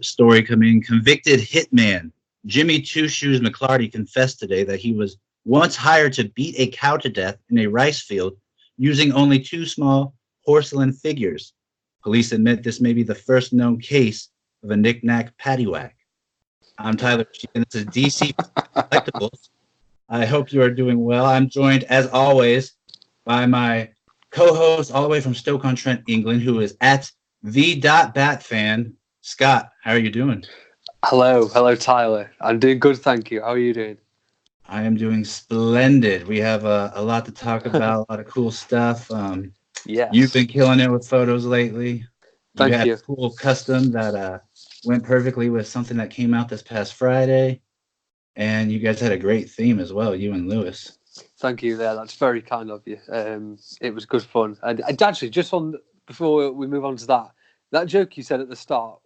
story coming in. Convicted hitman Jimmy Two Shoes McClarty confessed today that he was once hired to beat a cow to death in a rice field using only two small porcelain figures. Police admit this may be the first known case of a knick-knack paddywhack. I'm Tyler, and this is DC Collectibles. I hope you are doing well. I'm joined, as always, by my co-host all the way from Stoke-on-Trent, England, who is at the.batfan. Scott, how are you doing? Hello, Tyler. I'm doing good, thank you. How are you doing? I am doing splendid. We have a lot to talk about, a lot of cool stuff. Yes. You've been killing it with photos lately. Thank you. A cool custom that went perfectly with something that came out this past Friday. And you guys had a great theme as well, you and Lewis. Thank you there. That's very kind of you. It was good fun. And actually, before we move on to that joke you said at the start,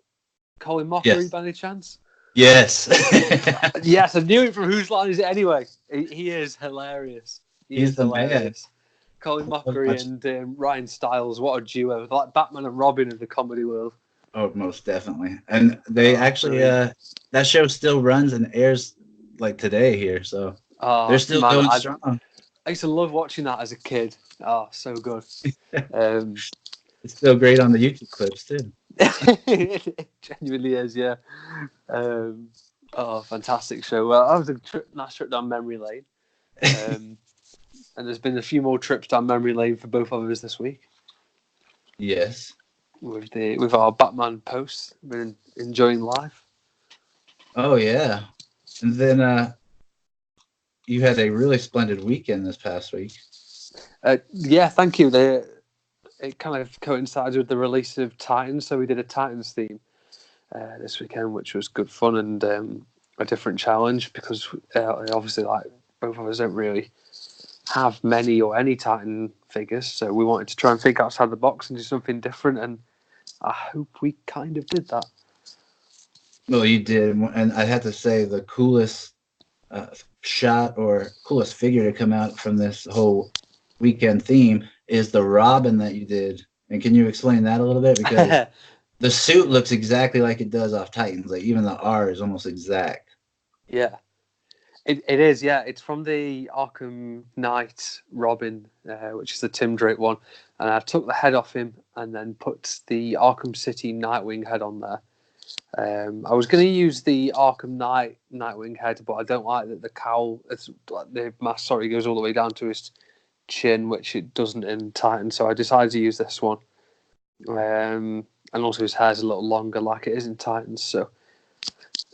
Colin Mockery, yes. by any chance? Yes. Yes, I knew it from Whose Line Is It Anyway? He is hilarious. He's the hilarious. Man. Colin Mockery and Ryan Stiles, what a duo. Like Batman and Robin of the comedy world. Oh, most definitely. And they actually, that show still runs and airs like today here, so they're still going strong. I used to love watching that as a kid. Oh, so good. It's still great on the YouTube clips too. It genuinely is, yeah. Fantastic show. Well, that was a nice trip down memory lane. And there's been a few more trips down memory lane for both of us this week. Yes. With our Batman posts. Been enjoying life. Oh yeah. And then you had a really splendid weekend this past week. Yeah, thank you. It kind of coincides with the release of Titans, so we did a Titans theme this weekend, which was good fun and a different challenge because obviously, like, both of us don't really have many or any Titan figures, so we wanted to try and think outside the box and do something different, and I hope we kind of did that. Well, you did, and I have to say the coolest shot or coolest figure to come out from this whole weekend theme is the Robin that you did. And can you explain that a little bit? Because the suit looks exactly like it does off Titans. Like even the R is almost exact. Yeah, it is. Yeah, it's from the Arkham Knight Robin, which is the Tim Drake one. And I took the head off him and then put the Arkham City Nightwing head on there. I was going to use the Arkham Nightwing head, but I don't like that the cowl, the mask, goes all the way down to his chin, which it doesn't in Titan. So I decided to use this one. And also his hair's a little longer, like it is in Titans. So,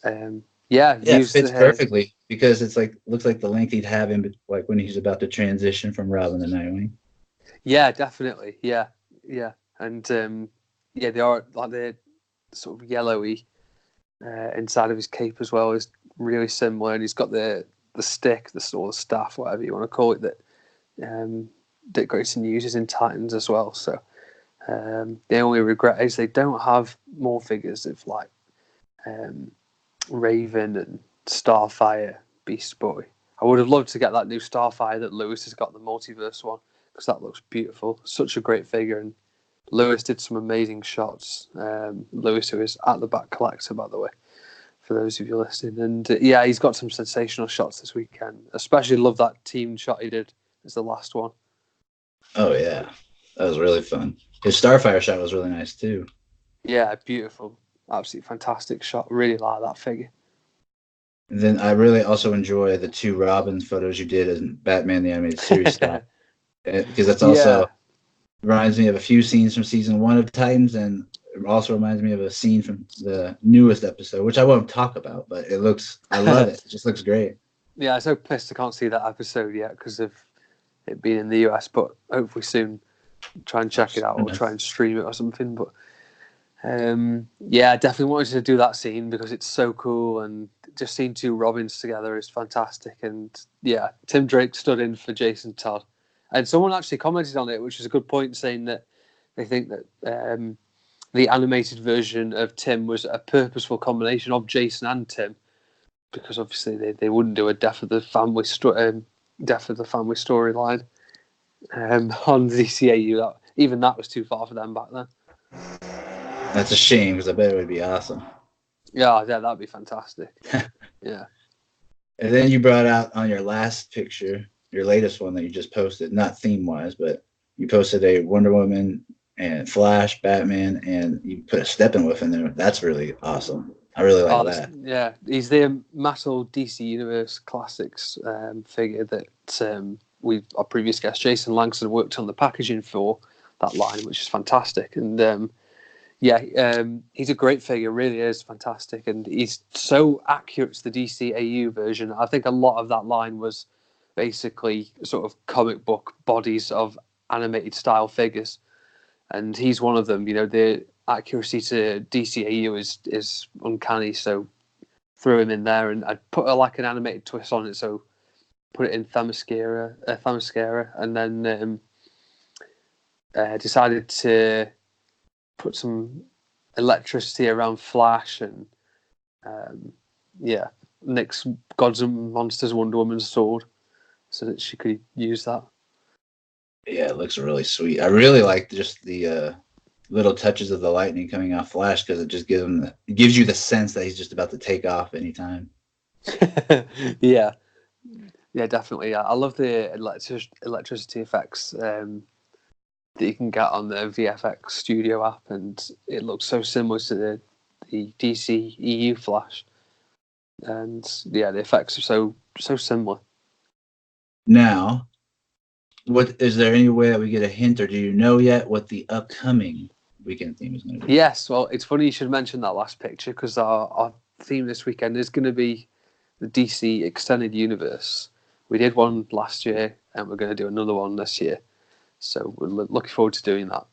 it fits perfectly because it's like looks like the length he'd have in like when he's about to transition from Robin to Nightwing. Yeah, definitely. Yeah, and they are like they're sort of yellowy inside of his cape as well is really similar, and he's got the stick, the staff, whatever you want to call it, that Dick Grayson uses in Titans as well. So the only regret is they don't have more figures of like Raven and Starfire, Beast Boy. I would have loved to get that new Starfire that Lewis has got, the multiverse one, because that looks beautiful. Such a great figure, and Lewis did some amazing shots. Lewis, who is at the back collector, by the way, for those of you listening. And he's got some sensational shots this weekend. Especially love that team shot he did as the last one. Oh, yeah. That was really fun. His Starfire shot was really nice, too. Yeah, beautiful. Absolutely fantastic shot. Really like that figure. And then I really also enjoy the two Robin photos you did in Batman the Animated Series stuff. Because that's also reminds me of a few scenes from season 1 of Titans, and it also reminds me of a scene from the newest episode, which I won't talk about, but I love it. It just looks great. Yeah, I'm so pissed I can't see that episode yet because of it being in the US, but hopefully soon try and check it out or try and stream it or something. But I definitely wanted to do that scene because it's so cool, and just seeing two Robins together is fantastic. And yeah, Tim Drake stood in for Jason Todd. And someone actually commented on it, which is a good point, saying that they think that the animated version of Tim was a purposeful combination of Jason and Tim, because obviously they wouldn't do a Death of the Family storyline on the DCAU. Even that was too far for them back then. That's a shame because I bet it would be awesome. Yeah, that'd be fantastic. Yeah. And then you brought out on your last picture, your latest one that you just posted, not theme wise, but you posted a Wonder Woman and Flash, Batman, and you put a Steppenwolf in there. That's really awesome. I really like that. Yeah, he's the Mattel DC Universe Classics figure that our previous guest Jason Langston worked on the packaging for that line, which is fantastic. And he's a great figure, really is fantastic, and he's so accurate to the DCAU version. I think a lot of that line was basically sort of comic book bodies of animated style figures, and he's one of them. You know, the accuracy to DCAU is uncanny, so threw him in there, and I'd put like an animated twist on it, so put it in Themyscira, and then decided to put some electricity around Flash and Nick's Gods and Monsters Wonder Woman's sword so that she could use that. Yeah, it looks really sweet. I really like just the little touches of the lightning coming off Flash because it just gives you the sense that he's just about to take off anytime. Yeah, definitely. Yeah. I love the electricity effects that you can get on the VFX Studio app, and it looks so similar to the DC EU Flash. And yeah, the effects are so similar. Now, what is there any way that we get a hint, or do you know yet what the upcoming weekend theme is going to be? Yes, well, it's funny you should mention that last picture because our theme this weekend is going to be the DC Extended Universe. We did one last year, and we're going to do another one this year. So we're looking forward to doing that.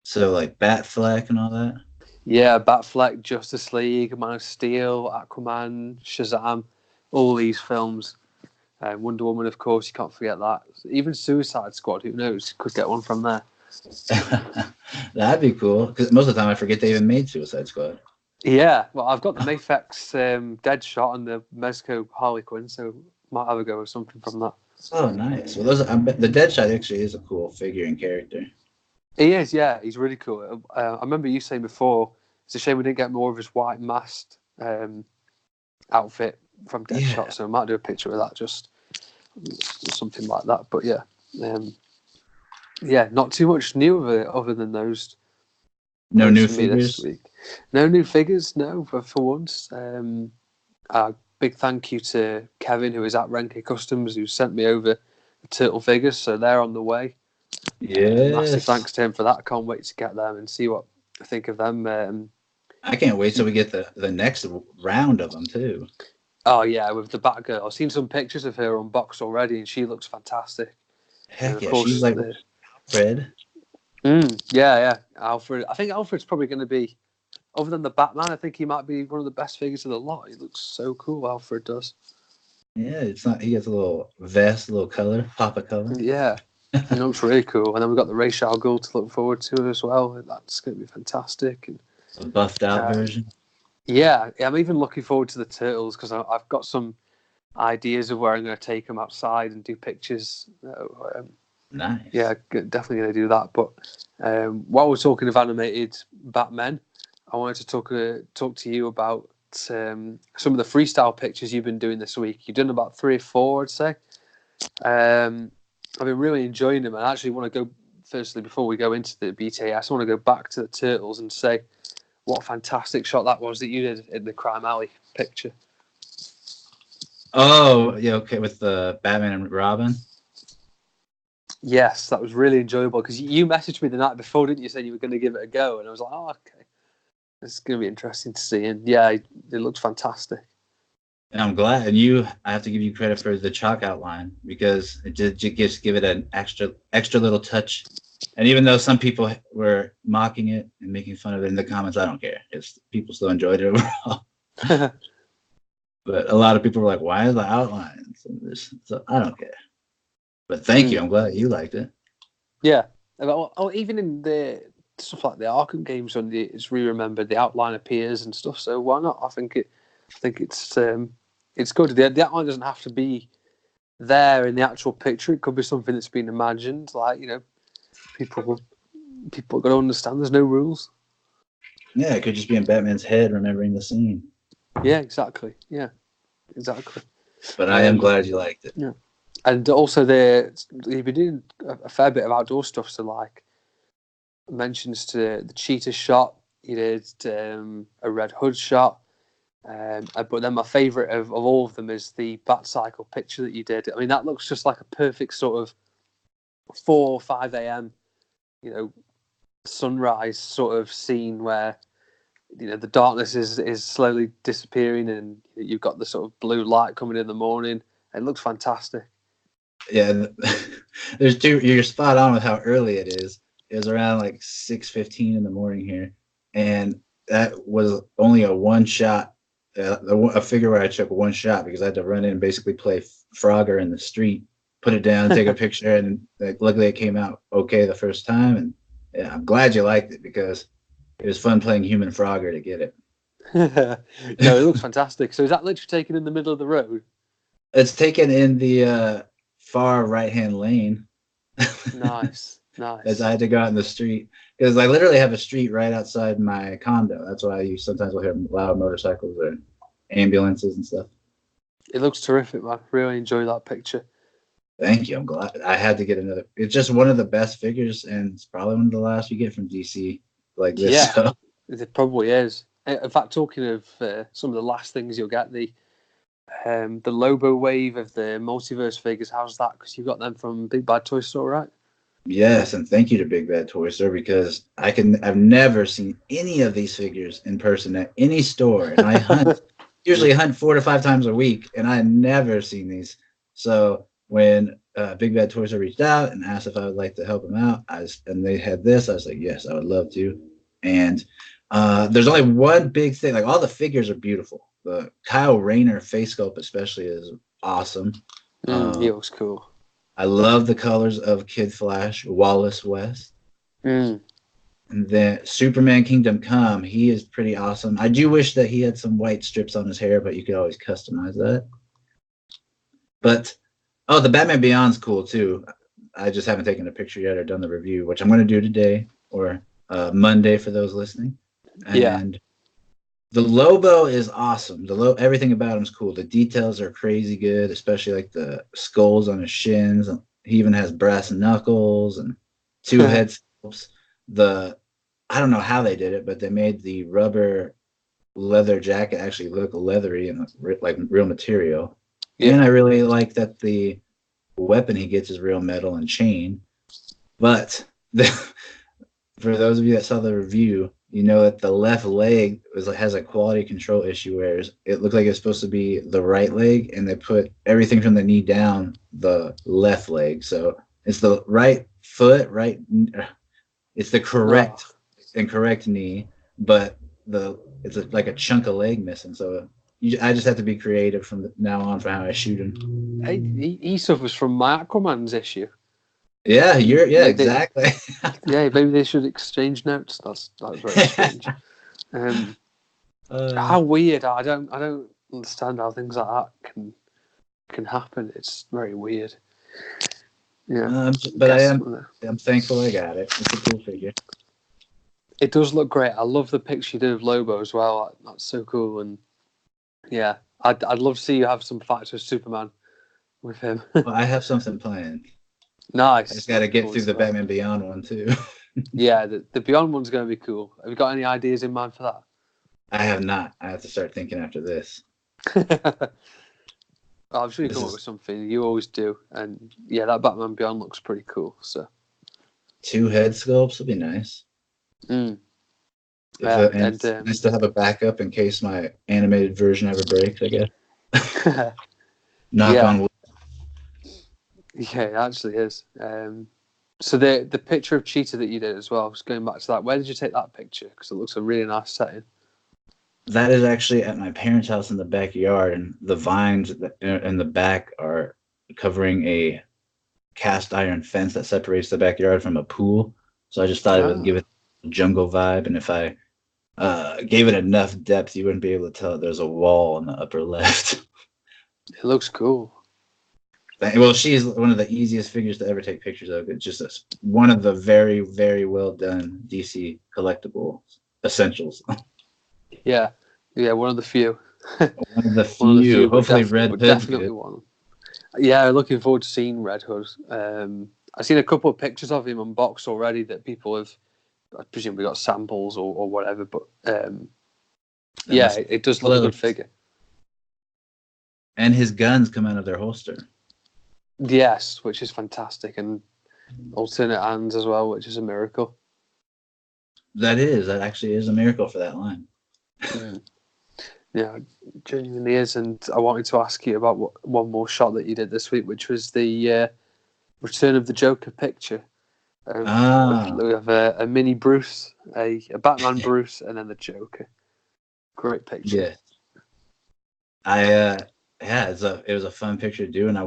So like Batfleck and all that? Yeah, Batfleck, Justice League, Man of Steel, Aquaman, Shazam, all these films. Wonder Woman, of course, you can't forget that. Even Suicide Squad, who knows, could get one from there. That'd be cool, because most of the time I forget they even made Suicide Squad. Yeah, well, I've got the Mafex Deadshot and the Mezco Harley Quinn, so might have a go with something from that. Oh, nice. Well, the Deadshot actually is a cool figure and character. He is, yeah, he's really cool. I remember you saying before, it's a shame we didn't get more of his white masked outfit from Deadshot, so I might do a picture of that, just something like that. But not too much new other than those. No new figures this week. No new figures, no, for once. Big thank you to Kevin, who is at Renke Customs, who sent me over the turtle figures, so they're on the way. Yeah, massive thanks to him for that. I can't wait to get them and see what I think of them. I can't wait till we get the next round of them too. Oh yeah, with the Batgirl. I've seen some pictures of her unboxed already, and she looks fantastic. Heck yeah, she's like Alfred. Yeah, Alfred. I think Alfred's probably going to be, other than the Batman, I think he might be one of the best figures of the lot. He looks so cool, Alfred does. Yeah, it's not. He gets a little vest, a little color, pop of color. Yeah, he looks really cool. And then we've got the Ra's al Ghul to look forward to as well. That's going to be fantastic. And a buffed out version. Yeah, I'm even looking forward to the Turtles because I've got some ideas of where I'm going to take them outside and do pictures. Nice. Yeah, definitely going to do that. But while we're talking of animated Batmen, I wanted to talk to you about some of the freestyle pictures you've been doing this week. You've done about 3 or 4, I'd say. I've been really enjoying them. And I actually want to go, firstly, before we go into the BTS, I want to go back to the Turtles and say what a fantastic shot that was that you did in the Crime Alley picture. Oh, yeah, okay, with the Batman and Robin. Yes, that was really enjoyable because you messaged me the night before, didn't you? Saying you were going to give it a go, and I was like, "Oh, okay, it's going to be interesting to see." And yeah, it looked fantastic. And I'm glad. And I have to give you credit for the chalk outline because it did just give it an extra little touch. And even though some people were mocking it and making fun of it in the comments, I don't care. People still enjoyed it overall. But a lot of people were like, "Why is the outline?" So I don't care. But thank you. I'm glad you liked it. Yeah. Even in the stuff like the Arkham games, when it's re-remembered, the outline appears and stuff. So why not? I think it's good. The outline doesn't have to be there in the actual picture. It could be something that's been imagined. Like, people are going to understand. There's no rules. Yeah, it could just be in Batman's head remembering the scene. Yeah, exactly. Yeah, exactly. But I am glad you liked it. Yeah, and also you've been doing a fair bit of outdoor stuff. So like mentions to the cheetah shot, you did a Red Hood shot. But then my favourite of all of them is the Bat Cycle picture that you did. I mean, that looks just like a perfect sort of 4 or 5 a.m. Sunrise sort of scene where the darkness is slowly disappearing and you've got the sort of blue light coming in the morning. It looks fantastic. Yeah, you're spot on with how early it is. It was around like 6:15 in the morning here, and that was only a one shot, a figure where I took one shot because I had to run in and basically play Frogger in the street, put it down, take a picture, and luckily it came out okay the first time. And yeah, I'm glad you liked it because it was fun playing human Frogger to get it. No, it looks fantastic. So is that literally taken in the middle of the road? It's taken in the far right-hand lane. Nice. As I had to go out in the street because I literally have a street right outside my condo. That's why you sometimes will hear loud motorcycles or ambulances and stuff. It looks terrific, man. Really enjoy that picture. Thank you. I'm glad I had to get another. It's just one of the best figures, and it's probably one of the last you get from DC like this. Yeah, so. It probably is. In fact, talking of some of the last things you'll get, the Lobo wave of the multiverse figures. How's that? Because you got them from Big Bad Toy Store, right? Yes, and thank you to Big Bad Toy Store because I've never seen any of these figures in person at any store, and I usually hunt 4 to 5 times a week, and I never seen these. So when Big Bad Toy Store reached out and asked if I would like to help them out, and they had this, I was like, yes, I would love to. And there's only one big thing. Like all the figures are beautiful. The Kyle Rayner face sculpt especially is awesome. He looks cool. I love the colors of Kid Flash, Wallace West. And then Superman Kingdom Come, he is pretty awesome. I do wish that he had some white strips on his hair, but you could always customize that. But, the Batman Beyond's cool too. I just haven't taken a picture yet or done the review, which I'm going to do today or Monday for those listening. And the Lobo is awesome. Everything about him is cool. The details are crazy good, especially like the skulls on his shins. He even has brass knuckles and 2 head sculpts. I don't know how they did it, but they made the rubber leather jacket actually look leathery and like real material. Yeah. And I really like that the weapon he gets is real metal and chain. But for those of you that saw the review, you know that the left leg has a quality control issue where it looked like it's supposed to be the right leg, and they put everything from the knee down the left leg. So it's the right foot, it's the correct knee, but it's like a chunk of leg missing. So I just have to be creative from now on for how I shoot him. He suffers from my Aquaman's issue. Yeah, exactly. Yeah, maybe they should exchange notes. That's very strange. How weird! I don't understand how things like that can happen. It's very weird. Yeah, but I'm thankful I got it. It's a cool figure. It does look great. I love the picture you did of Lobo as well. That's so cool. And yeah, I'd love to see you have some fights with Superman with him. Well, I have something planned. Nice. I just got to get through the Batman Beyond one too. Yeah, the Beyond one's going to be cool. Have you got any ideas in mind for that? I have not. I have to start thinking after this. I'm sure you come up with something. You always do. And yeah, that Batman Beyond looks pretty cool. So 2 head sculpts would be nice. And nice to have a backup in case my animated version ever breaks, I guess. Knock on wood. Yeah, it actually is. So the picture of Cheetah that you did as well, just going back to that, where did you take that picture? Because it looks a really nice setting. That is actually at my parents' house in the backyard, and the vines in the back are covering a cast iron fence that separates the backyard from a pool. So I just thought it would give it a jungle vibe, and if I gave it enough depth, you wouldn't be able to tell there's a wall in the upper left. It looks cool. Well, she's one of the easiest figures to ever take pictures of. It's just one of the very, very well done DC collectibles. essentials. Yeah, one of the few. One of the One of the few. few, Hopefully, Red Hood's definitely good. one. Yeah, looking forward to seeing Red Hood. I've seen a couple of pictures of him unboxed already that people have, I presume, we got samples or whatever. But yeah, it does look a good figure. And his guns come out of their holster. Yes, which is fantastic, and alternate hands as well, which is a miracle. That actually is a miracle for that line. Yeah, it genuinely is. And I wanted to ask you about one more shot that you did this week, which was the Return of the Joker picture. We have a mini Bruce, a Batman Bruce, and then the Joker. Great picture. Yeah. It was a fun picture to do, and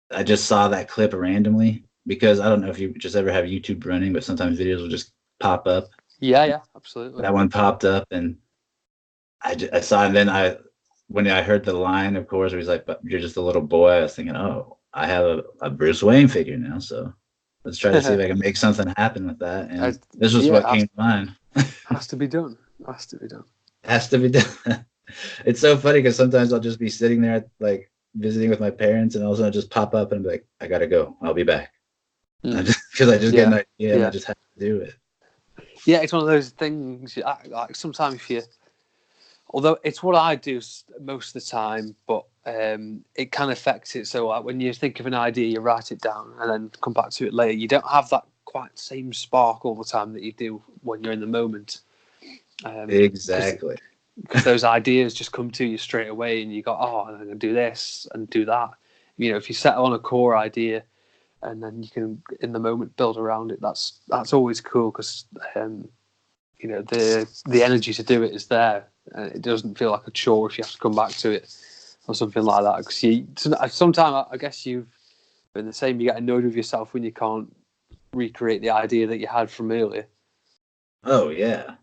I just saw that clip randomly because I don't know if you just ever have YouTube running, but sometimes videos will just pop up. Yeah, absolutely. That one popped up, and I saw it, and then when I heard the line, of course, where he's like, "But you're just a little boy," I was thinking, "Oh, I have a Bruce Wayne figure now, so let's try to see if I can make something happen with that." And this was what came to mind. Has to be done. Has to be done. It's so funny because sometimes I'll just be sitting there like visiting with my parents, and all of a sudden I'll just pop up and be like, "I gotta go. I'll be back." Because I just get an idea and I just have to do it. Yeah, it's one of those things. Like sometimes although it's what I do most of the time, but it can affect it. So like when you think of an idea, you write it down and then come back to it later. You don't have that quite same spark all the time that you do when you're in the moment. Exactly. Because those ideas just come to you straight away, and you go, "Oh, I'm going to do this and do that." You know, if you settle on a core idea, and then you can, in the moment, build around it. That's always cool because you know the energy to do it is there, and it doesn't feel like a chore if you have to come back to it or something like that. Because sometimes I guess you've been the same. You get annoyed with yourself when you can't recreate the idea that you had from earlier. Oh yeah.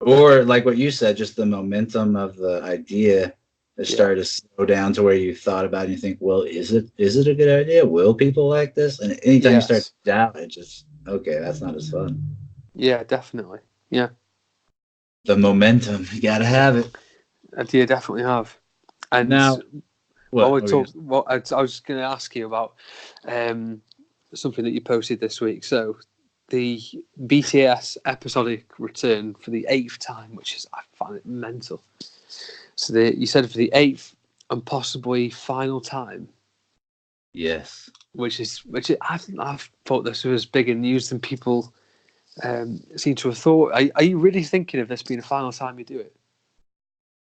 Or like what you said, just the momentum of the idea has started to slow down to where you thought about it and you think, well, is it a good idea? Will people like this? And anytime you start to doubt it, just okay, that's not as fun. Yeah, definitely. Yeah. The momentum, you gotta have it. You definitely have. And now, I was just going to ask you about something that you posted this week. So the BTS episodic return for the 8th time, I find it mental. So you said for the 8th and possibly final time. Yes. Which I've thought this was bigger news than people seem to have thought. Are you really thinking of this being the final time you do it?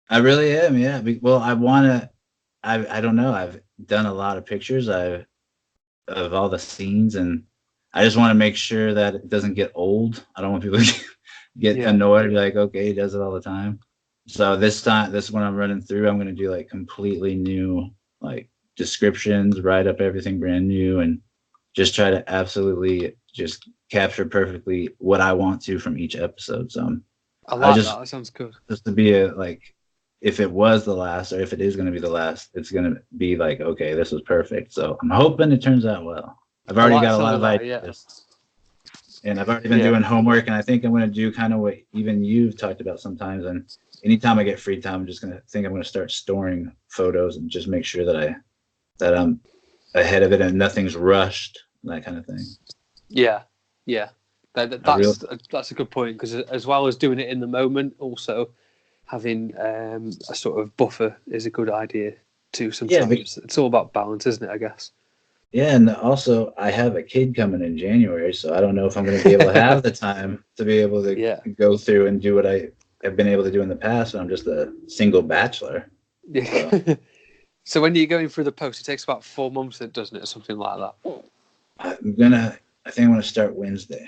I really am. Yeah. Well, I don't know. I've done a lot of pictures. Of all the scenes, and I just want to make sure that it doesn't get old. I don't want people to get annoyed and be like, okay, he does it all the time. So this one I'm running through, I'm going to do like completely new, like descriptions, write up everything brand new, and just try to absolutely just capture perfectly what I want to from each episode. So I like that. That sounds good. Just to be if it was the last, or if it is going to be the last, it's going to be like, okay, this was perfect. So I'm hoping it turns out well. I've already got a lot of ideas. And I've already been doing homework, and I think I'm going to do kind of what even you've talked about sometimes. And anytime I get free time, I'm going to start storing photos and just make sure that I'm ahead of it and nothing's rushed, that kind of thing. Yeah. That's a good point, because as well as doing it in the moment, also having a sort of buffer is a good idea too. Sometimes it's all about balance, isn't it? I guess. Yeah, and also I have a kid coming in January, so I don't know if I'm going to be able to have the time to be able to go through and do what I have been able to do in the past when I'm just a single bachelor. Yeah. So when you're going through the post, it takes about 4 months, doesn't it, or something like that? I think I'm going to start Wednesday.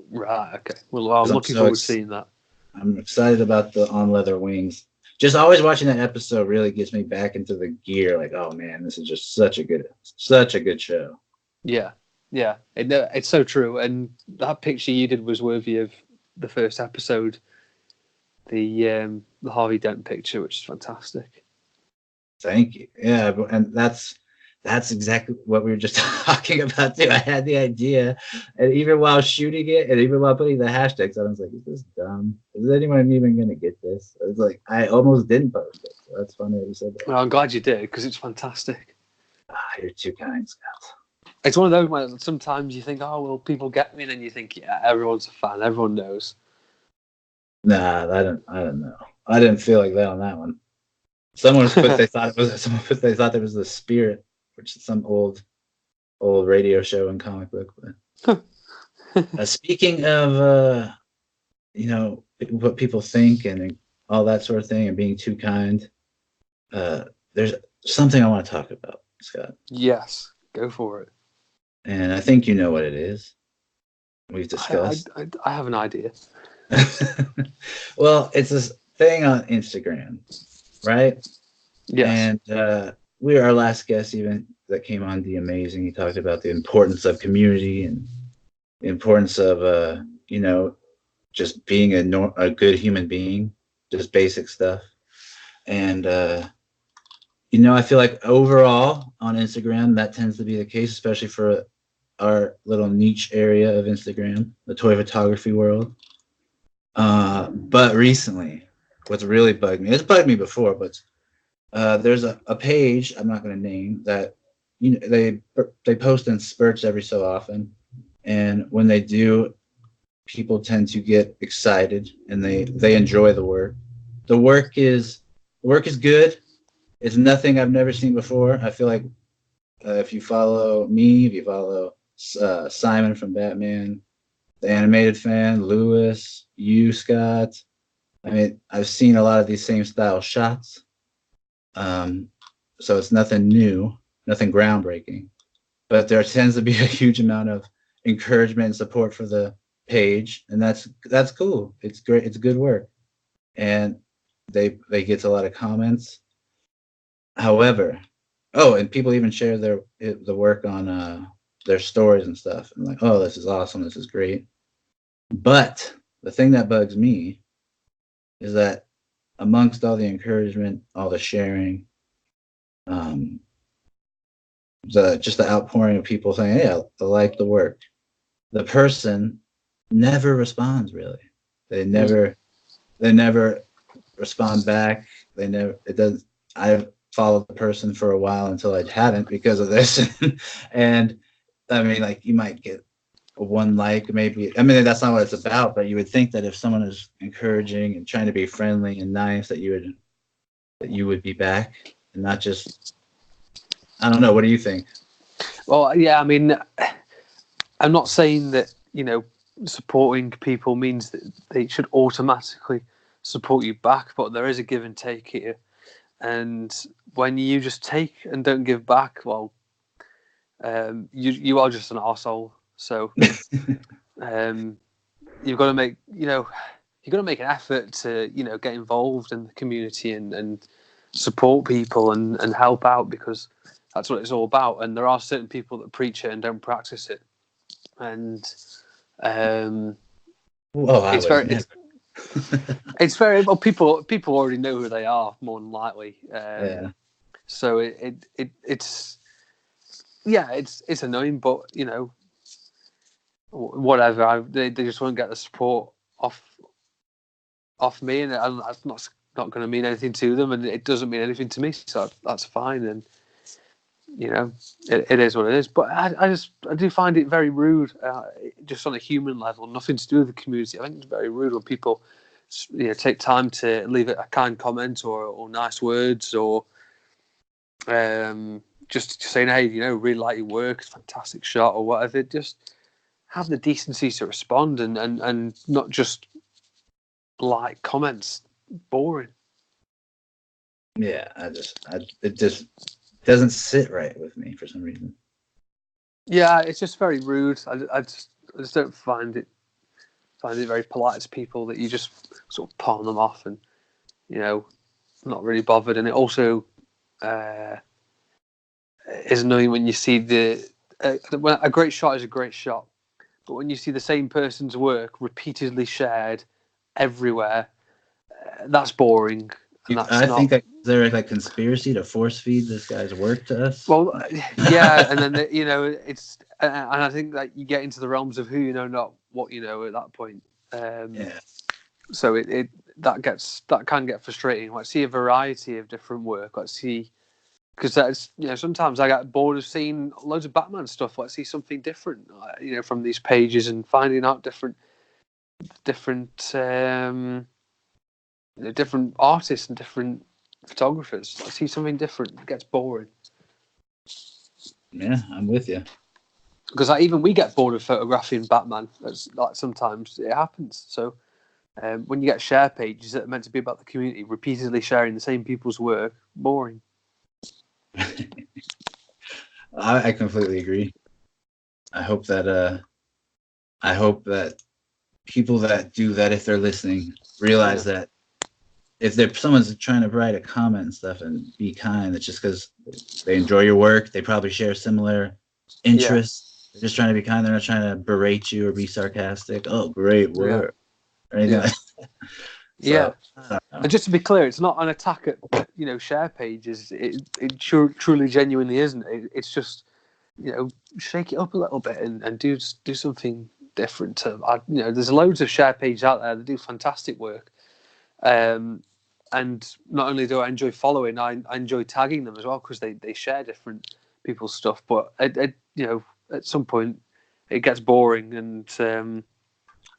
Right. Okay. Well, I'm looking forward to seeing that. I'm excited about the On Leather Wings. Just always watching that episode really gets me back into the gear. Like, oh man, this is just such a good show. Yeah. It's so true. And that picture you did was worthy of the first episode, the Harvey Dent picture, which is fantastic. Thank you. Yeah, and that's that's exactly what we were just talking about too. I had the idea, and even while shooting it, and even while putting the hashtags, I was like, "Is this dumb? Is anyone even gonna get this?" I was like, I almost didn't post it. So that's funny that you said that. Well, I'm glad you did because it's fantastic. You're too kind, Scott. It's one of those where sometimes you think, oh, will people get me? And then you think, yeah, everyone's a fan. Everyone knows. Nah, I don't know. I didn't feel like that on that one. Someone put they thought there was the Spirit, which is some old radio show and comic book. But speaking of what people think and all that sort of thing and being too kind, there's something I want to talk about, Scott. Yes, go for it. And I think you know what it is. We've discussed. I have an idea. Well, it's this thing on Instagram, right? Yes. And our last guest even that came on The Amazing, he talked about the importance of community and the importance of just being a good human being, just basic stuff. And I feel like overall on Instagram that tends to be the case, especially for our little niche area of Instagram, the toy photography world. But recently, what's really bugged me, it's bugged me before, but there's a page I'm not going to name that they post in spurts every so often, and when they do, people tend to get excited and they enjoy the work. The work is good. It's nothing I've never seen before. I feel like if you follow me, if you follow Simon from Batman, the animated fan, Lewis, you, Scott. I mean, I've seen a lot of these same style shots. So it's nothing new, nothing groundbreaking. But there tends to be a huge amount of encouragement and support for the page, and that's cool. It's great. It's good work, and they get a lot of comments. However, and people even share the work on their stories and stuff, and like, oh, this is awesome, this is great. But the thing that bugs me is that amongst all the encouragement, all the sharing, the outpouring of people saying, "Hey, I like the work," the person never responds. Really, they never respond back. They never. It does. I've followed the person for a while until I hadn't because of this, and I mean, like, you might get one like, maybe. I mean, that's not what it's about. But you would think that if someone is encouraging and trying to be friendly and nice, that you would be back and not just. I don't know. What do you think? Well, yeah, I mean, I'm not saying that, supporting people means that they should automatically support you back, but there is a give and take here. And when you just take and don't give back, well, you are just an arsehole. So you've got to make, an effort to, get involved in the community and support people and help out, because that's what it's all about. And there are certain people that preach it and don't practice it. And it's very well. People already know who they are, more than likely. Yeah. So it's annoying, but whatever. They just won't get the support off me, and that's not going to mean anything to them, and it doesn't mean anything to me. So that's fine, and it is what it is. But I do find it very rude, just on a human level, nothing to do with the community. I think it's very rude when people take time to leave a kind comment or nice words, or just saying, hey, really like your work, it's a fantastic shot, or whatever. Just have the decency to respond and not just like comments. Boring. Yeah, it just doesn't sit right with me for some reason. Yeah, it's just very rude. I just don't find it very polite to people that you just sort of palm them off and not really bothered. And it also is annoying when you see when a great shot is a great shot, but when you see the same person's work repeatedly shared everywhere, that's boring. And Is there like conspiracy to force feed this guy's work to us? Well, yeah, and then it's and I think that you get into the realms of who you know, not what you know at that point. Yeah. So that can get frustrating. Let's see a variety of different work. Let's see, because that's sometimes I get bored of seeing loads of Batman stuff. Let's see something different, from these pages and finding out different different artists and different photographers. Let's see something different. It gets boring. Yeah, I'm with you. Because even we get bored of photographing Batman. Like sometimes it happens. So when you get share pages that are meant to be about the community repeatedly sharing the same people's work, boring. I completely agree. I hope that people that do that, if they're listening, realize that if someone's trying to write a comment and stuff and be kind, it's just because they enjoy your work. They probably share similar interests. They're just trying to be kind. They're not trying to berate you or be sarcastic. Oh, great work. Or anything like that. So, and just to be clear, it's not an attack at share pages. It truly, genuinely isn't. It's just shake it up a little bit and do something different. There's loads of share pages out there that do fantastic work. And not only do I enjoy following, I enjoy tagging them as well because they share different people's stuff. But at some point it gets boring, and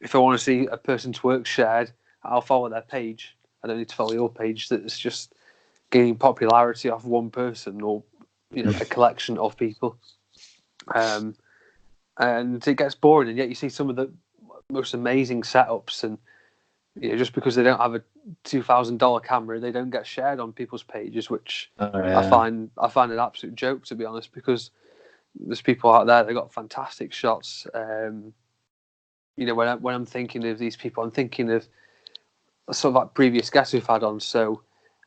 if I want to see a person's work shared, I'll follow their page. I don't need to follow your page that's just gaining popularity off one person or a collection of people. And it gets boring, and yet you see some of the most amazing setups, and just because they don't have a $2,000 camera, they don't get shared on people's pages, which I find an absolute joke, to be honest, because there's people out there that got fantastic shots. When I'm thinking of these people, I'm thinking of sort of like previous guests we've had on. So,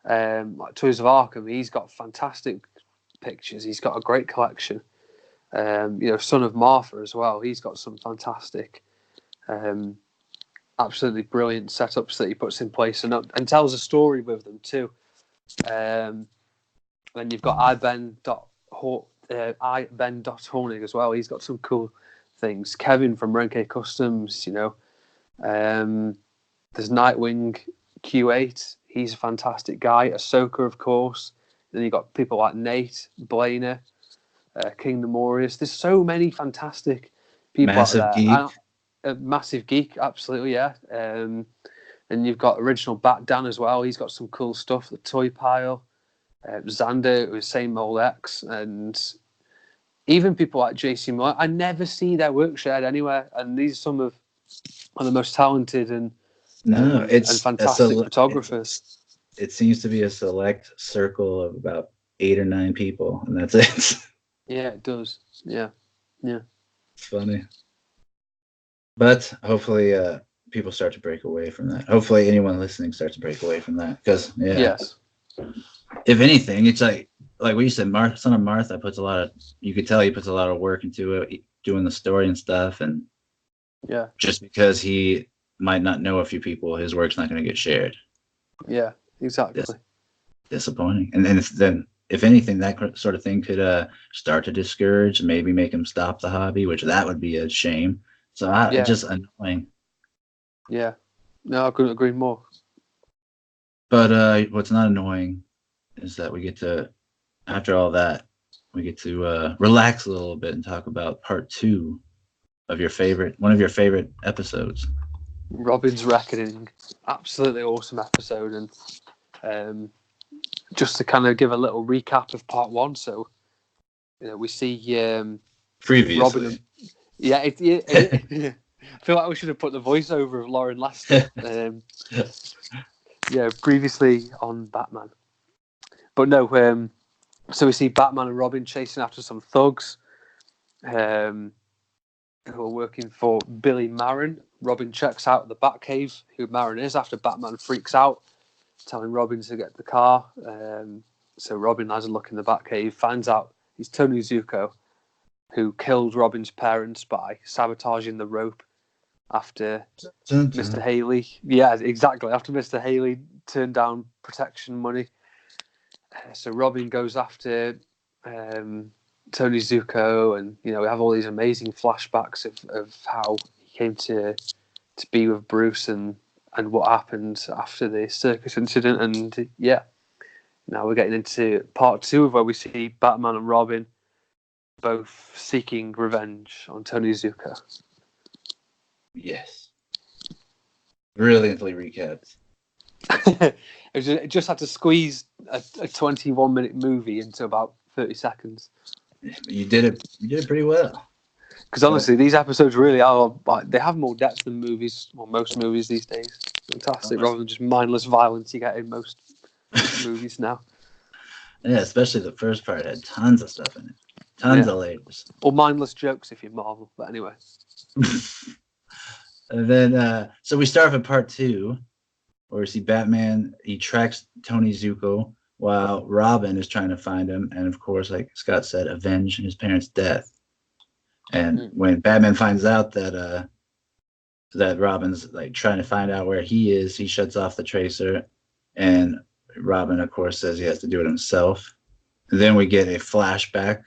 like Toys of Arkham, he's got fantastic pictures. He's got a great collection. Son of Martha as well. He's got some fantastic, absolutely brilliant setups that he puts in place and tells a story with them too. Then you've got iben.hornig as well. He's got some cool things. Kevin from Renke Customs, there's Nightwing Q8. He's a fantastic guy. Ahsoka, of course. Then you've got people like Nate Blainer, Kingdom Warriors. There's so many fantastic people Massive out there. Geek. A massive geek, absolutely, yeah. And you've got original Bat Dan as well. He's got some cool stuff. The Toy Pile, Xander, who's same old X, and even people like JC Moore. I never see their work shared anywhere, and these are some of the most talented and fantastic photographers. It seems to be a select circle of about 8 or 9 people, and that's it. Yeah, it does. Yeah. It's funny. But hopefully people start to break away from that. Hopefully anyone listening starts to break away from that. Because, yes. If anything, it's like what you said, Son of Martha puts you could tell he puts a lot of work into it, doing the story and stuff. And just because he might not know a few people, his work's not going to get shared. Yeah, exactly. Disappointing. And then if anything, that sort of thing could start to discourage, maybe make him stop the hobby, which that would be a shame. So it's just annoying. Yeah. No, I couldn't agree more. But what's not annoying is that we get to, after all that, relax a little bit and talk about part 2 of one of your favorite episodes. Robin's Reckoning. Absolutely awesome episode. And just to kind of give a little recap of part 1. So, we see previously. Robin. I feel like we should have put the voiceover of Lauren Lester. Previously on Batman. But no, so we see Batman and Robin chasing after some thugs who are working for Billy Marin. Robin checks out the Batcave, who Marin is, after Batman freaks out, telling Robin to get the car. So Robin has a look in the Batcave, finds out he's Tony Zuko, who killed Robin's parents by sabotaging the rope after Mr. Haley. Yeah, exactly. After Mr. Haley turned down protection money. So Robin goes after Tony Zuko, and we have all these amazing flashbacks of how he came to be with Bruce and what happened after the circus incident. And now we're getting into part 2 of where we see Batman and Robin both seeking revenge on Tony Zuko. Yes. Brilliantly recapped. It just had to squeeze a 21-minute movie into about 30 seconds. You did it pretty well. Because honestly, these episodes really are, they have more depth than movies, or most movies these days. Fantastic, rather than just mindless violence you get in most movies now. Yeah, especially the first part had tons of stuff in it. Tons of layers. Or mindless jokes if you're Marvel, but anyway. And then, so we start with part 2, where we see Batman, he tracks Tony Zuko while Robin is trying to find him, and of course, like Scott said, avenge his parents' death. And when Batman finds out that that Robin's like trying to find out where he is, he shuts off the tracer, and Robin, of course, says he has to do it himself. And then we get a flashback,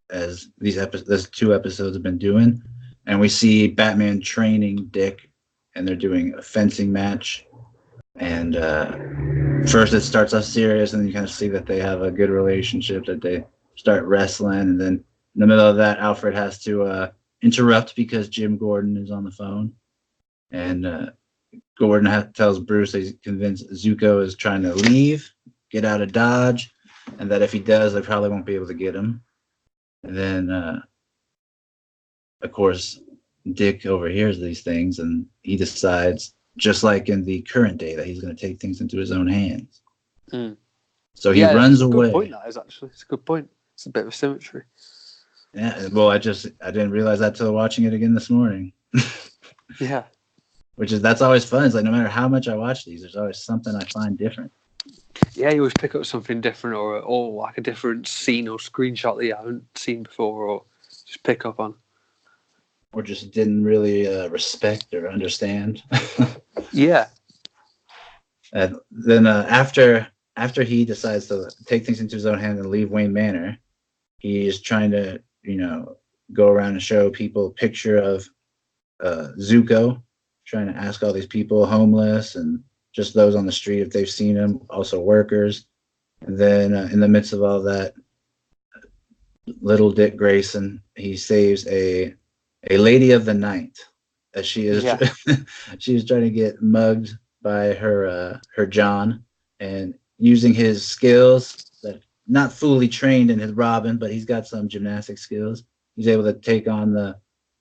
as these 2 episodes have been doing, and we see Batman training Dick, and they're doing a fencing match. And first it starts off serious, and then you kind of see that they have a good relationship, that they start wrestling, and then in the middle of that, Alfred has to interrupt because Jim Gordon is on the phone, and Gordon tells Bruce that he's convinced Zuko is trying to leave, get out of Dodge, and that if he does, they probably won't be able to get him. And then, of course, Dick overhears these things, and he decides, just like in the current day, that he's going to take things into his own hands. So he runs away. Good point, that is, actually. It's a good point. It's a bit of symmetry. Yeah, well, I didn't realize that till watching it again this morning. Yeah. That's always fun. It's like, no matter how much I watch these, there's always something I find different. Yeah, you always pick up something different, or like a different scene or screenshot that you haven't seen before, or just pick up on. Or just didn't really respect or understand. Yeah. And then after he decides to take things into his own hand and leave Wayne Manor, he is trying to, go around and show people a picture of Zuko, trying to ask all these people, homeless and just those on the street, if they've seen him, also workers. And then in the midst of all that, little Dick Grayson, he saves a lady of the night, as she is she was trying to get mugged by her John, and using his skills, that not fully trained in his Robin, but he's got some gymnastic skills. He's able to take on the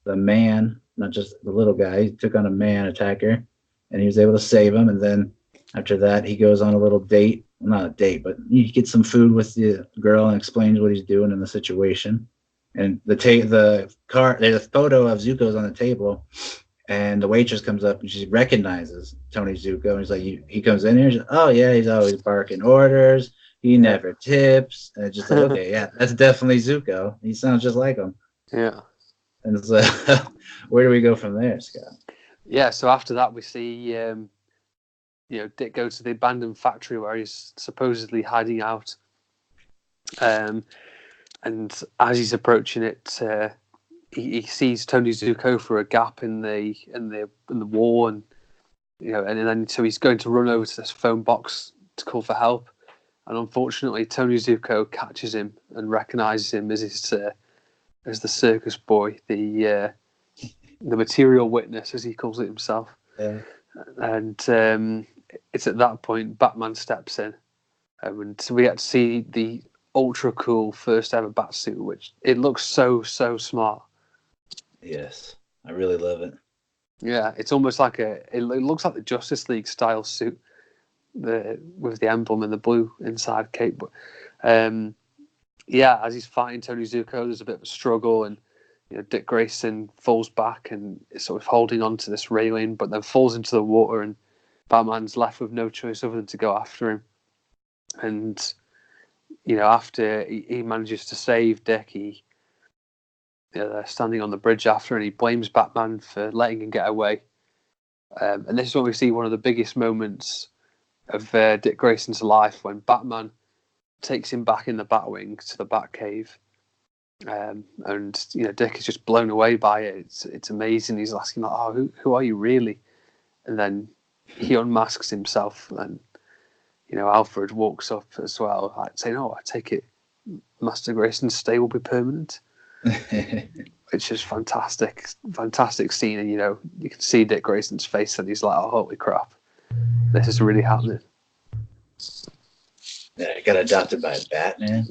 man, not just the little guy. He took on a man attacker, and he was able to save him. And then after that, he goes on a little date. Well, not a date, but he gets some food with the girl and explains what he's doing in the situation. And the car, there's a photo of Zuko's on the table, and the waitress comes up and she recognizes Tony Zuko. And he's like, he comes in here. She's like, oh yeah, he's always barking orders. He never tips. And it's just like, okay, yeah, that's definitely Zuko. He sounds just like him. Yeah. And it's like, where do we go from there, Scott? Yeah. So after that, we see, Dick go to the abandoned factory where he's supposedly hiding out. And as he's approaching it, he sees Tony Zuko through a gap in the wall, and and then so he's going to run over to this phone box to call for help, and unfortunately Tony Zuko catches him and recognizes him as as the circus boy, the material witness, as he calls it himself. Yeah. And it's at that point Batman steps in, and so we get to see the ultra cool first ever Batsuit, which it looks so smart. Yes, I really love it. Yeah, it's almost like it looks like the Justice League style suit, with the emblem and the blue inside cape. But as he's fighting Tony Zuko, there's a bit of a struggle, and Dick Grayson falls back and is sort of holding on to this railing, but then falls into the water, and Batman's left with no choice other than to go after him. And after he manages to save Dick, they're standing on the bridge after, and he blames Batman for letting him get away. And this is when we see one of the biggest moments of Dick Grayson's life, when Batman takes him back in the Batwing to the Batcave. And Dick is just blown away by it. It's amazing. He's asking like, "Oh, who are you really?" And then he unmasks himself, and Alfred walks up as well, saying, "Oh, I take it, Master Grayson's stay will be permanent," which is fantastic scene. And you can see Dick Grayson's face, and he's like, "Oh, holy crap, this is really happening." Yeah, he got adopted by Batman.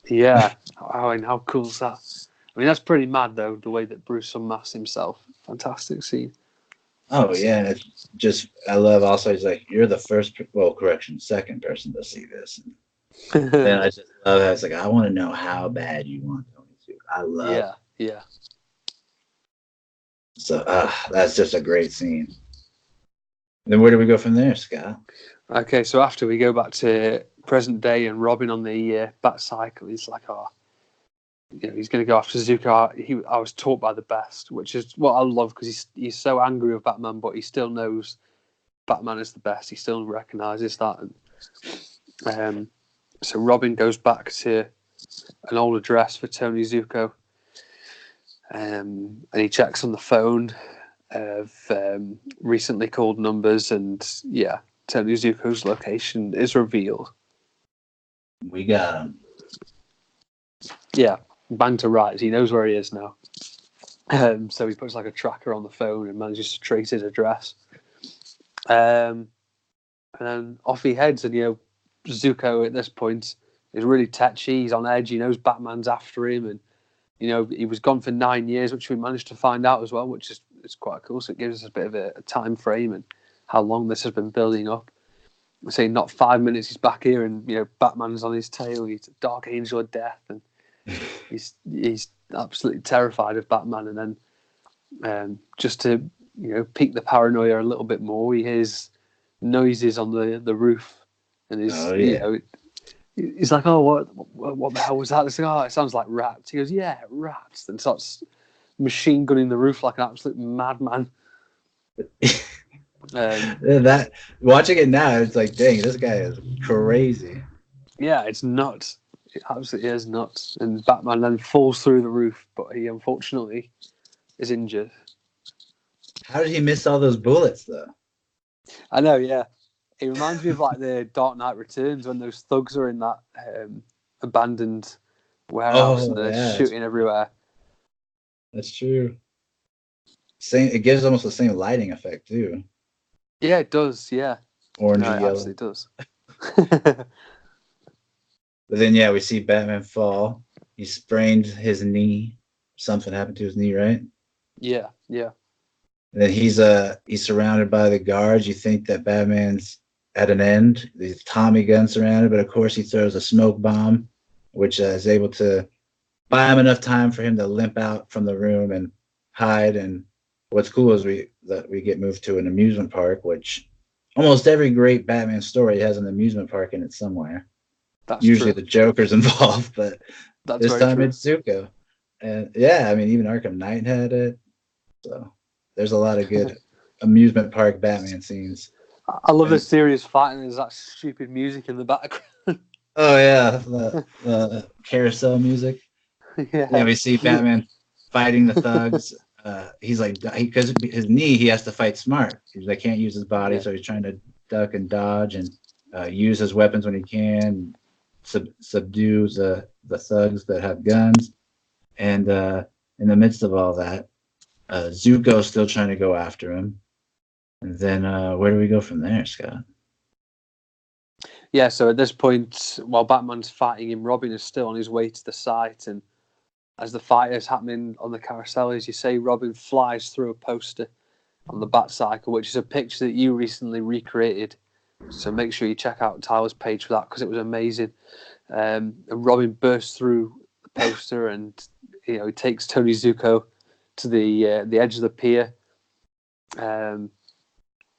Yeah, how cool is that? I mean, that's pretty mad though. The way that Bruce unmasks himself, fantastic scene. Oh yeah, it's just I love. Also, he's like, "You're the second person to see this." And I just love how it's like, "I want to know how bad you want Tony to." I love. Yeah. So that's just a great scene. Then where do we go from there, Scott? Okay, so after we go back to present day and Robin on the Bat Cycle, he's like, he's going to go after Zuko. I was taught by the best, which is what I love because he's so angry with Batman, but he still knows Batman is the best. He still recognises that. And, so Robin goes back to an old address for Tony Zuko, and he checks on the phone of recently called numbers, and Tony Zuko's location is revealed. We got him. Yeah, bang to rights. He knows where he is now. So he puts like a tracker on the phone and manages to trace his address. And then off he heads. And Zuko at this point is really tetchy. He's on edge. He knows Batman's after him, and he was gone for 9 years, which we managed to find out as well, which is quite cool. So it gives us a bit of a time frame and how long this has been building up. We're saying not 5 minutes he's back here, and Batman's on his tail. He's a dark angel of death, and he's absolutely terrified of Batman. And then just to pique the paranoia a little bit more, he hears noises on the roof, and he's like, "Oh, what the hell was that?" It's like, "Oh, it sounds like rats." He goes, "Yeah, rats," and starts machine gunning the roof like an absolute madman. That watching it now, it's like, dang, this guy is crazy. Yeah, it's nuts. It absolutely is nuts. And Batman then falls through the roof, but he unfortunately is injured. How did he miss all those bullets, though? I know, yeah. It reminds me of like the Dark Knight Returns when those thugs are in that abandoned warehouse and they're shooting everywhere. That's true. It gives almost the same lighting effect too. Yeah, it does. Yeah, orange and yellow. Absolutely does. But then, we see Batman fall. He sprained his knee. Something happened to his knee, right? Yeah. And then he's surrounded by the guards. You think that Batman's at an end. These Tommy guns surrounded, but of course he throws a smoke bomb, which is able to buy him enough time for him to limp out from the room and hide. And what's cool is we get moved to an amusement park, which almost every great Batman story has an amusement park in it somewhere. That's usually true. The Joker's involved, but this time true. it's Zuko. And even Arkham Knight had it. So there's a lot of good amusement park Batman scenes. I love the serious fighting. There's that stupid music in the background. Oh yeah, the carousel music. Yeah, we see Batman fighting the thugs. He's like, because his knee, he has to fight smart. He's like, can't use his body, so he's trying to duck and dodge and use his weapons when he can, subdue the thugs that have guns. And in the midst of all that, Zuko's still trying to go after him. And then where do we go from there, Scott? Yeah, so at this point, while Batman's fighting him, Robin is still on his way to the site. And as the fight is happening on the carousel, as you say, Robin flies through a poster on the Bat Cycle, which is a picture that you recently recreated. So make sure you check out Tyler's page for that because it was amazing. And Robin bursts through the poster and he takes Tony Zuko to the edge of the pier. And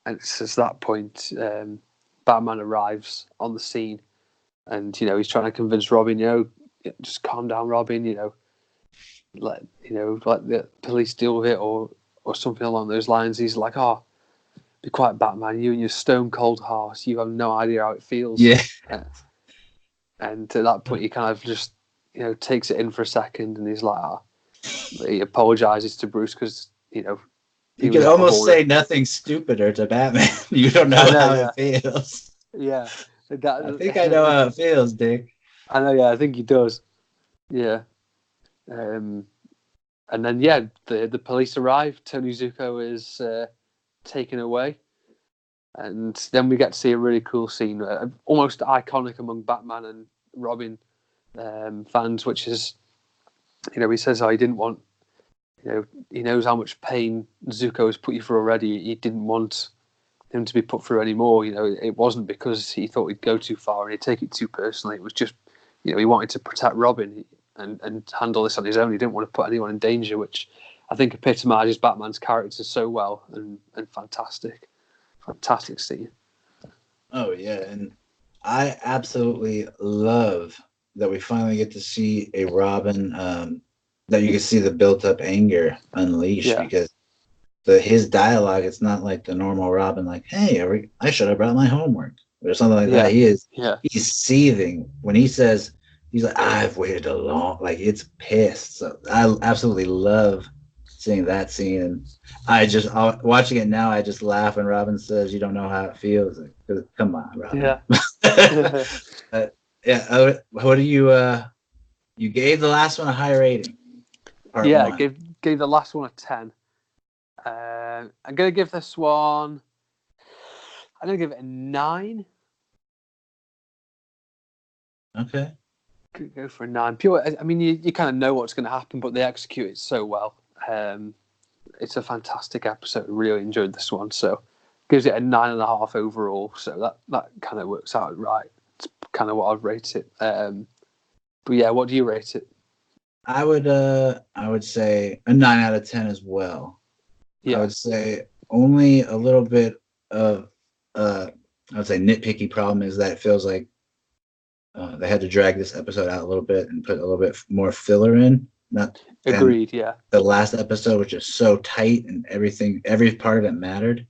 it's at that point Batman arrives on the scene, and he's trying to convince Robin, just calm down, Robin. Let the police deal with it, or something along those lines. He's like, "Oh, be quiet, Batman. You and your stone cold heart. You have no idea how it feels." Yeah. And at that point, he kind of just, takes it in for a second, and he's like, he apologizes to Bruce because, you can almost say nothing stupider to Batman. You don't know how it feels. Yeah. I think I know how it feels, Dick. I know, yeah, I think he does. Yeah. And then, the police arrive. Tony Zuko is taken away. And then we get to see a really cool scene, almost iconic among Batman and Robin fans, which is, he says, he didn't want, he knows how much pain Zuko has put you through already. He didn't want him to be put through anymore. It wasn't because he thought he'd go too far and he'd take it too personally. It was just, he wanted to protect Robin and handle this on his own. He didn't want to put anyone in danger, which I think epitomises Batman's character so well and fantastic. Fantastic scene. Oh, yeah. And I absolutely love that we finally get to see a Robin that you can see the built-up anger unleashed because his dialogue, it's not like the normal Robin, like, hey, I should have brought my homework or something like that. He's seething. When he says, he's like, I've waited a long, like, it's pissed. So I absolutely love seeing that scene. And watching it now, I just laugh when Robin says, you don't know how it feels. Like, come on, Robin. Yeah. What do you gave the last one a high rating? Part one. Gave the last one a 10. I'm going to give this one, I'm going to give it a 9. Okay. Could go for a 9. Pure. I mean, you kind of know what's going to happen, but they execute it so well. It's a fantastic episode. Really enjoyed this one. So gives it a 9.5 overall. So that kind of works out right. It's kind of what I'd rate it. But yeah, what do you rate it? I would say a 9 out of 10 as well. Yeah. I would say only a little bit of I would say nitpicky problem is that it feels like they had to drag this episode out a little bit and put a little bit more filler in. Agreed. Yeah. The last episode was just so tight and every part of it mattered.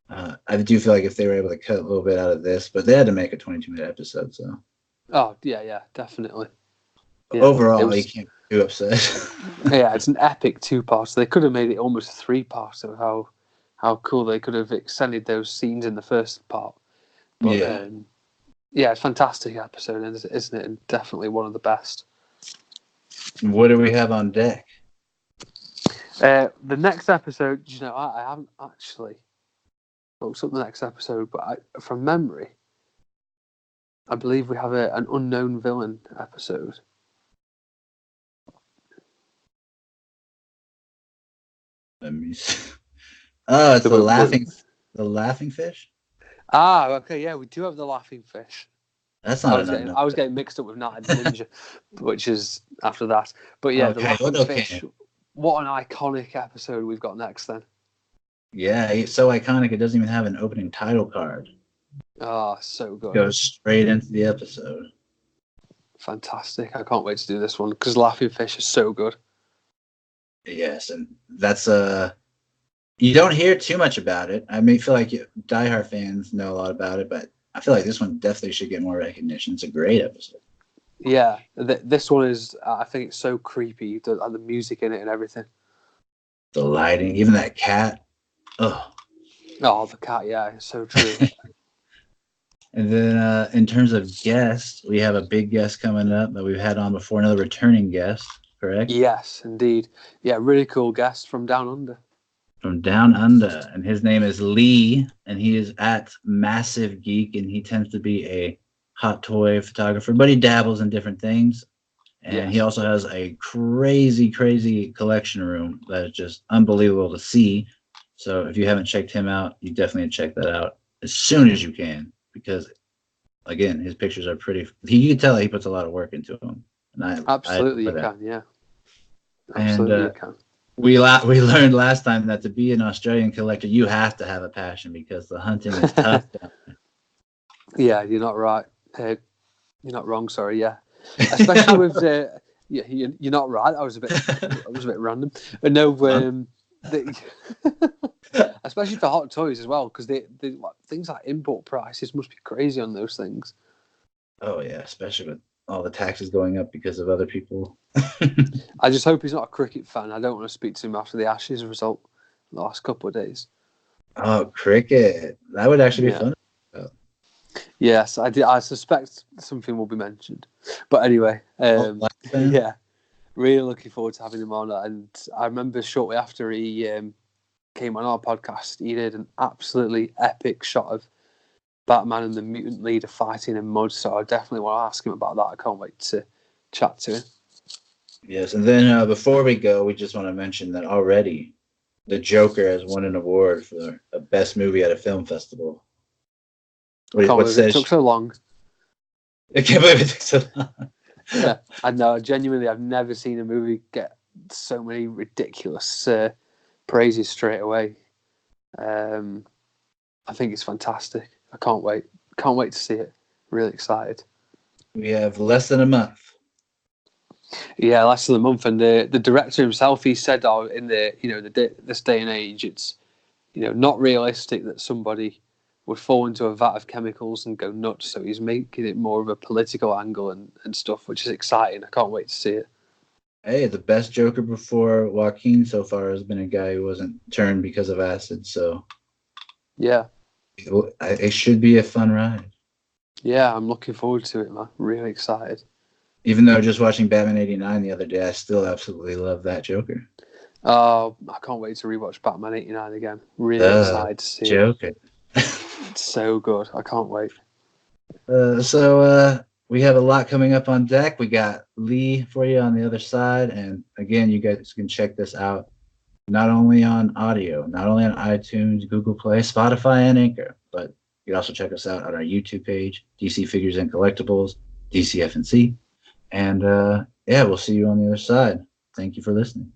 I do feel like if they were able to cut a little bit out of this, but they had to make a 22-minute episode, so. Oh yeah, definitely. Yeah, overall, you can't be too upset. Yeah, it's an epic 2-part. They could have made it almost 3-part of how cool they could have extended those scenes in the first part. But, it's a fantastic episode, isn't it? And definitely one of the best. What do we have on deck? The next episode, I haven't actually looked up the next episode, but from memory, I believe we have an unknown villain episode. Let me see. Oh, it's the laughing fish? Ah, okay, yeah, we do have the laughing fish. That's not I was getting mixed up with Night of the Ninja, which is after that. But yeah, the laughing fish. What an iconic episode we've got next then. Yeah, it's so iconic it doesn't even have an opening title card. Oh, so good. Goes straight into the episode. Fantastic. I can't wait to do this one because laughing fish is so good. Yes, and that's you don't hear too much about it. I may feel like diehard fans know a lot about it, but I feel like this one definitely should get more recognition. It's a great episode. Yeah, this one is. I think it's so creepy. The music in it and everything. The lighting, even that cat. Oh, the cat. Yeah, it's so true. And then in terms of guests, we have a big guest coming up that we've had on before. Another returning guest, correct? Yes, indeed. Yeah, really cool guest from Down Under. From Down Under, and his name is Lee, and he is at Massive Geek, and he tends to be a hot toy photographer, but he dabbles in different things, and he also has a crazy collection room that is just unbelievable to see. So if you haven't checked him out, you definitely check that out as soon as you can, because again, his pictures are pretty. You can tell he puts a lot of work into them, and absolutely you can. Absolutely, you can. We learned last time that to be an Australian collector, you have to have a passion because the hunting is tough. Yeah, you're not right. You're not wrong. Sorry. Yeah, especially with you're not right. I was a bit random, but no. Especially for hot toys as well, because things like import prices must be crazy on those things. Oh yeah, especially with all the taxes going up because of other people. I just hope he's not a cricket fan. I don't want to speak to him after the Ashes result the last couple of days. Oh, cricket. That would actually be fun. Yes, I did. I suspect something will be mentioned. But anyway, yeah, really looking forward to having him on. And I remember shortly after he came on our podcast, he did an absolutely epic shot of Batman and the mutant leader fighting in mud. So I definitely want to ask him about that. I can't wait to chat to him. Yes, and then before we go, we just want to mention that already the Joker has won an award for the best movie at a film festival. I can't believe it took so long. I can't believe it took so long. Yeah, I know. Genuinely, I've never seen a movie get so many ridiculous praises straight away. I think it's fantastic. I can't wait. Can't wait to see it. Really excited. We have less than a month. Yeah, less than a month, and the director himself, he said, "Oh, in this day and age, it's not realistic that somebody would fall into a vat of chemicals and go nuts." So he's making it more of a political angle and stuff, which is exciting. I can't wait to see it. Hey, the best Joker before Joaquin so far has been a guy who wasn't turned because of acid. So yeah, it should be a fun ride. Yeah, I'm looking forward to it, man. Really excited. Even though just watching Batman '89 the other day, I still absolutely love that Joker. Oh, I can't wait to rewatch Batman '89 again. Really excited to see Joker. it. It's so good. I can't wait. So we have a lot coming up on deck. We got Lee for you on the other side. And again, you guys can check this out not only on audio, not only on iTunes, Google Play, Spotify, and Anchor, but you can also check us out on our YouTube page, DC Figures and Collectibles, DCF'NC. And we'll see you on the other side. Thank you for listening.